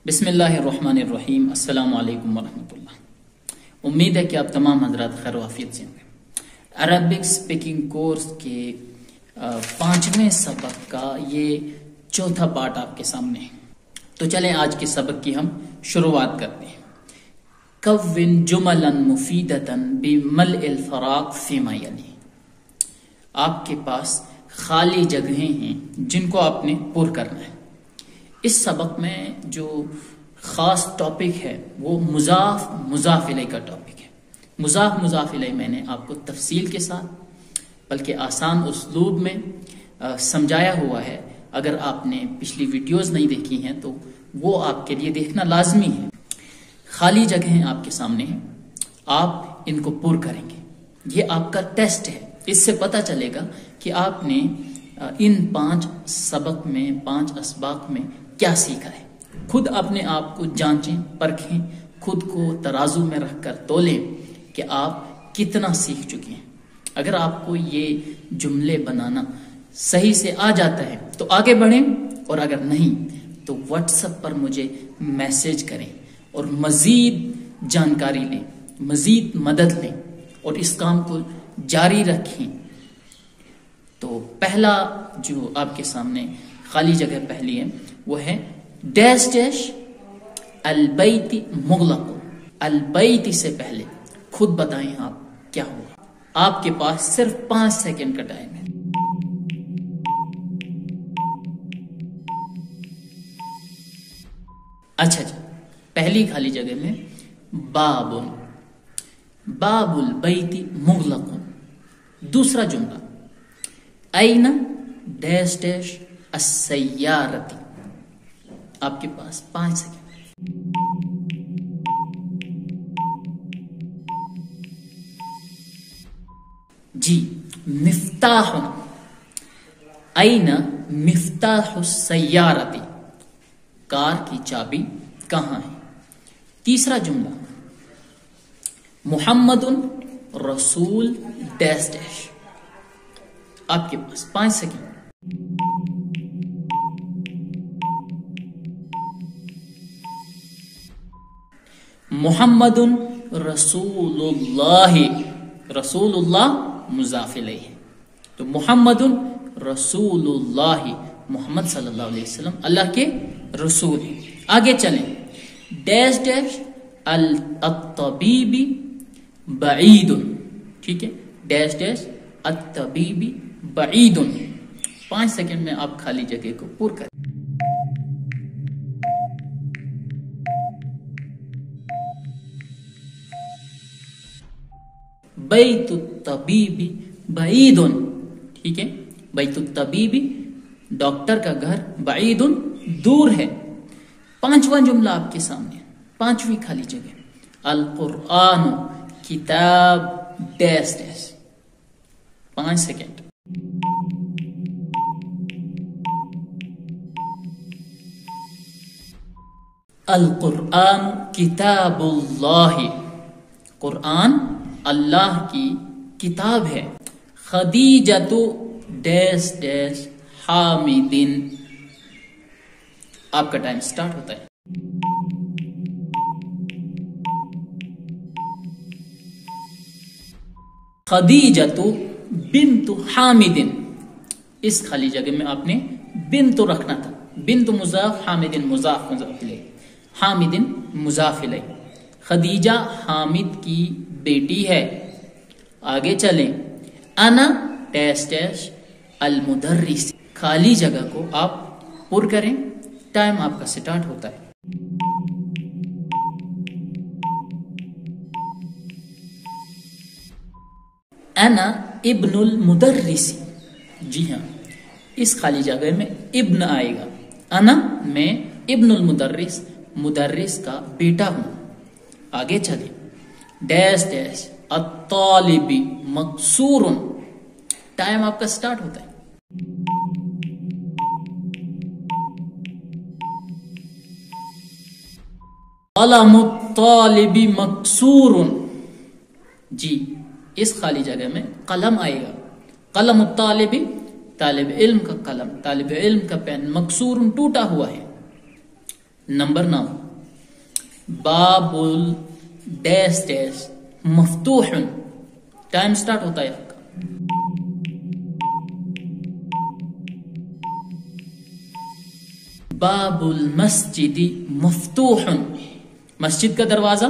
بسم اللہ الرحمن الرحیم۔ السلام علیکم ورحمۃ اللہ۔ امید ہے کہ آپ تمام حضرات خیر و عافیت سے ہوں گے۔ عربک اسپیکنگ کورس کے 5ویں سبق کا یہ چوتھا پارٹ آپ کے سامنے ہے۔ تو چلیں آج کے سبق کی ہم شروعات کرتے ہیں۔ کون جملا مفیدتا بملء الفراغ فیما یلی۔ آپ کے پاس خالی جگہیں ہیں جن کو آپ نے پر کرنا ہے۔ اس سبق میں جو خاص ٹاپک ہے وہ مضاف الیہ کا ٹاپک ہے۔ مضاف الیہ میں نے آپ کو تفصیل کے ساتھ بلکہ آسان اسلوب میں سمجھایا ہوا ہے۔ اگر آپ نے پچھلی ویڈیوز نہیں دیکھی ہیں تو وہ آپ کے لیے دیکھنا لازمی ہے۔ خالی جگہیں آپ کے سامنے ہیں، آپ ان کو پر کریں گے۔ یہ آپ کا ٹیسٹ ہے۔ اس سے پتہ چلے گا کہ آپ نے ان 5 سبق میں 5 اسباق میں کیا سیکھا ہے۔ خود اپنے آپ کو جانچیں، پرکھیں، خود کو ترازو میں رکھ کر تولیں کہ آپ کتنا سیکھ چکے ہیں۔ اگر آپ کو یہ جملے بنانا صحیح سے آ جاتا ہے تو آگے بڑھیں، اور اگر نہیں تو واٹس ایپ پر مجھے میسج کریں اور مزید جانکاری لیں، مزید مدد لیں اور اس کام کو جاری رکھیں۔ تو پہلا جو آپ کے سامنے خالی جگہ پہلی ہے وہ ہے ڈیش ڈیش البیت مغلق۔ البیت سے پہلے خود بتائیں آپ کیا ہوگا۔ آپ کے پاس صرف 5 سیکنڈ کا ٹائم ہے۔ اچھا جی، پہلی خالی جگہ میں باب البیت مغلق۔ دوسرا جملہ این ڈیش ڈیش السیارتی۔ آپ کے پاس 5 سیکنڈ۔ جی، مفتاح این مفتاح السیارتی۔ کار کی چابی کہاں ہے؟ تیسرا جملہ محمد رسول ڈیش ڈیش۔ آپ کے پاس 5 سیکنڈ۔ محمد رسول اللہ۔ رسول اللہ مضاف الیہ ہے، تو محمد رسول اللہ، محمد صلی اللہ علیہ وسلم اللہ کے رسول ہیں۔ آگے چلیں، ڈیش ڈیش الطبیب بعید۔ ٹھیک ہے، ڈیش ڈیش الطبیب بعید۔ 5 سیکنڈ میں آپ خالی جگہ کو پر کریں۔ بیت الطبیب بعید۔ ٹھیک ہے، بیت الطبیب ڈاکٹر کا گھر، بعید دور ہے۔ 5واں جملہ آپ کے سامنے، 5ویں خالی جگہ القرآن کتاب ڈیش ڈیش۔ 5 سیکنڈ۔ القرآن کتاب اللہ۔ قرآن اللہ کی کتاب ہے۔ خدیجۃ ڈیش ڈیش حامد۔ آپ کا ٹائم سٹارٹ ہوتا ہے۔ خدیجۃ بنت حامد۔ اس خالی جگہ میں آپ نے بنت رکھنا تھا۔ بنت مضاف، حامد مضاف الیہ، حامد مضاف الیہ۔ خدیجہ حامد کی بیٹی ہے۔ آگے چلیں، انا ڈیش ڈیش المدرس۔ خالی جگہ کو آپ پر کریں، ٹائم آپ کا سٹارٹ ہوتا ہے۔ انا ابن المدرس۔ جی ہاں، اس خالی جگہ میں ابن آئے گا۔ انا میں ابن المدرس، مدرس کا بیٹا ہوں۔ آگے چلیں، ڈیش ڈیش الطالب مکسور۔ ٹائم آپ کا سٹارٹ ہوتا ہے۔ قلم الطالب مکسور۔ جی، اس خالی جگہ میں قلم آئے گا۔ قلم الطالب، طالب علم کا قلم، طالب علم کا پین، مکسور ٹوٹا ہوا ہے۔ نمبر 9 بابل ڈیش ڈیش مفتوح. ٹائم سٹارٹ ہوتا ہے آپ کا. باب المسجد مفتوح. مسجد کا دروازہ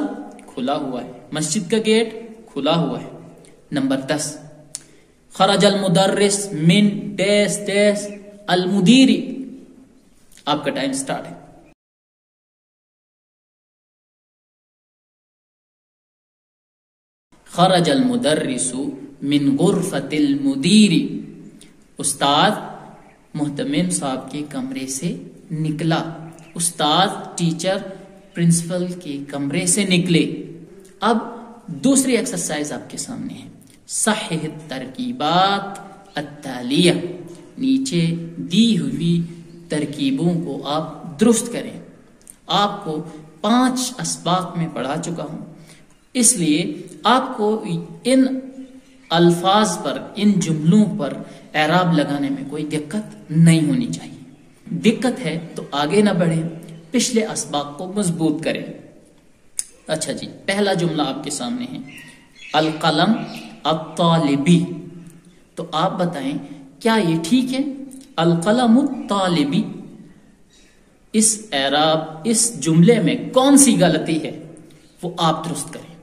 کھلا ہوا ہے, مسجد کا گیٹ کھلا ہوا ہے. نمبر 10 خرج المدرس من ڈیش ڈیش المدیر. آپ کا ٹائم سٹارٹ ہے. خرج المدرس من غرفة المدیر. استاد محتمم صاحب کے کمرے سے نکلا. استاد ٹیچر پرنسپل کے کمرے سے نکلے. اب دوسری ایکسرسائز آپ کے سامنے ہے. صحیح ترکیبات التالیہ. نیچے دی ہوئی ترکیبوں کو آپ درست کریں. آپ کو 5 اسباق میں پڑھا چکا ہوں, اس لیے آپ کو ان الفاظ پر, ان جملوں پر اعراب لگانے میں کوئی دقت نہیں ہونی چاہیے. دقت ہے تو آگے نہ بڑھیں, پچھلے اسباق کو مضبوط کریں. اچھا جی, پہلا جملہ آپ کے سامنے ہے القلم الطالبی. تو آپ بتائیں کیا یہ ٹھیک ہے؟ القلم الطالبی, اس اعراب, اس جملے میں کون سی غلطی ہے وہ آپ درست کریں.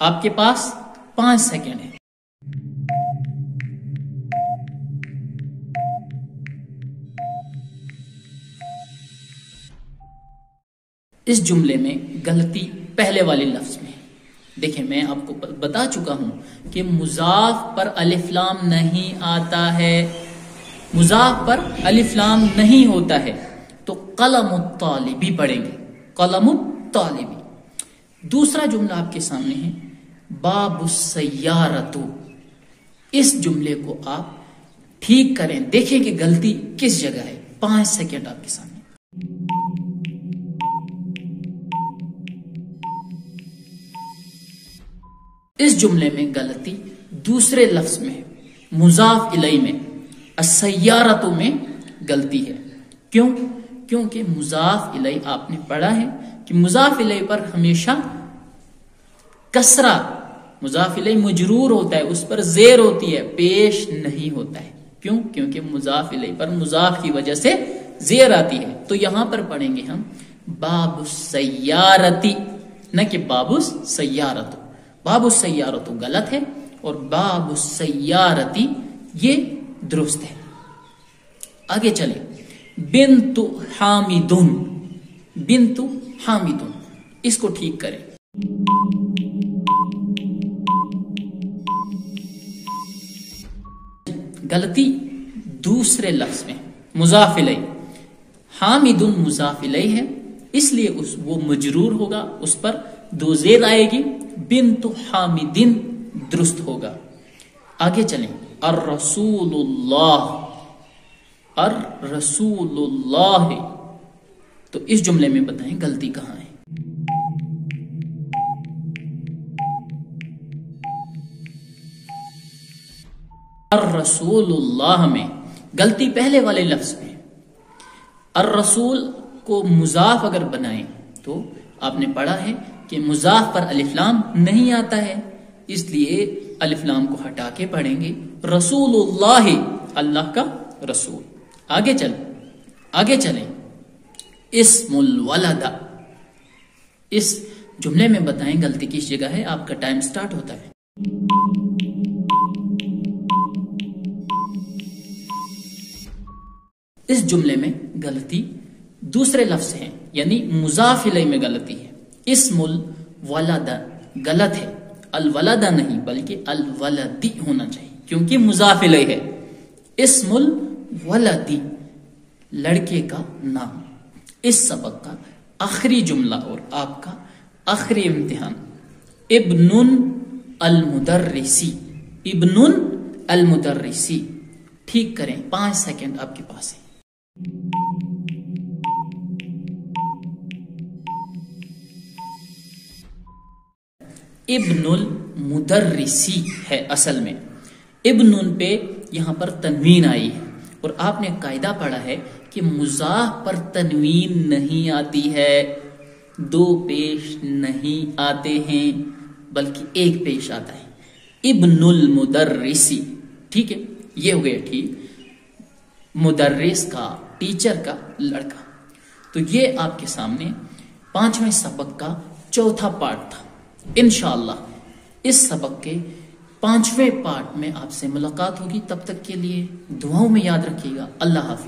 آپ کے پاس 5 سیکنڈ ہے. اس جملے میں غلطی پہلے والے لفظ میں. دیکھیں میں آپ کو بتا چکا ہوں کہ مضاف پر الف لام نہیں آتا ہے, مضاف پر الف لام نہیں ہوتا ہے, تو قلم الطالبی پڑھیں گے, قلم الطالبی. دوسرا جملہ آپ کے سامنے ہے باب السیارۃ. اس جملے کو آپ ٹھیک کریں, دیکھیں کہ غلطی کس جگہ ہے. 5 سیکنڈ آپ کے سامنے. اس جملے میں غلطی دوسرے لفظ میں, مضاف الیہ میں, السیارۃ میں غلطی ہے. کیوں؟ کیونکہ مضاف الیہ آپ نے پڑھا ہے کہ مضاف الیہ پر ہمیشہ کسرہ, مضاف الیہ مجرور ہوتا ہے, اس پر زیر ہوتی ہے, پیش نہیں ہوتا ہے. کیوں؟ کیونکہ مضاف الیہ پر مضاف کی وجہ سے زیر آتی ہے. تو یہاں پر پڑھیں گے ہم باب السیارۃ, نہ کہ باب السیارۃ. باب السیارۃ غلط ہے اور باب السیارۃ یہ درست ہے. آگے چلیں. بنت حامدن, بنت حامدن, اس کو ٹھیک کریں. غلطی دوسرے لفظ میں, مضاف الیہ. حامدن مضاف الیہ ہے, اس لیے وہ مجرور ہوگا, اس پر 2 زیر آئے گی. بنت حامدن درست ہوگا. آگے چلیں. الرسول اللہ, الرسول اللہ. تو اس جملے میں بتائیں غلطی کہاں ہے. الرسول اللہ میں غلطی پہلے والے لفظ میں. الرسول کو مضاف اگر بنائیں تو آپ نے پڑھا ہے کہ مضاف پر الف لام نہیں آتا ہے, اس لیے الف لام کو ہٹا کے پڑھیں گے رسول اللہ, اللہ کا رسول. آگے چلیں. اسم الولد, اس جملے میں بتائیں غلطی کس جگہ ہے. آپ کا ٹائم سٹارٹ ہوتا ہے. اس جملے میں غلطی دوسرے لفظ ہیں, یعنی مضاف الیہ میں غلطی ہے. اسم الولد غلط ہے, الولد نہیں بلکہ الولدی ہونا چاہیے کیونکہ مضاف الیہ ہے. اسم الولدی لڑکے کا نام. اس سبق کا آخری جملہ اور آپ کا آخری امتحان ابن المدرسی, ابن المدرسی. ٹھیک کریں, 5 سیکنڈ آپ کے پاس ہے. ابن المدرسی ہے اصل میں. ابن پہ یہاں پر تنوین آئی ہے اور اور آپ نے قاعدہ پڑھا ہے کہ مضاف پر تنوین نہیں آتی ہے، دو پیش نہیں آتے ہیں بلکہ ایک پیش آتا ہے، ابن المدرسی، ٹھیک ہے، یہ ہو گیا ٹھیک، مدرس کا، ٹیچر کا لڑکا۔ تو یہ آپ کے سامنے 5ویں سبق کا چوتھا پارٹ تھا۔ انشاءاللہ اس سبق کے 5ویں پارٹ میں آپ سے ملاقات ہوگی، تب تک کے لیے دعاؤں میں یاد رکھیے گا۔ اللہ حافظ۔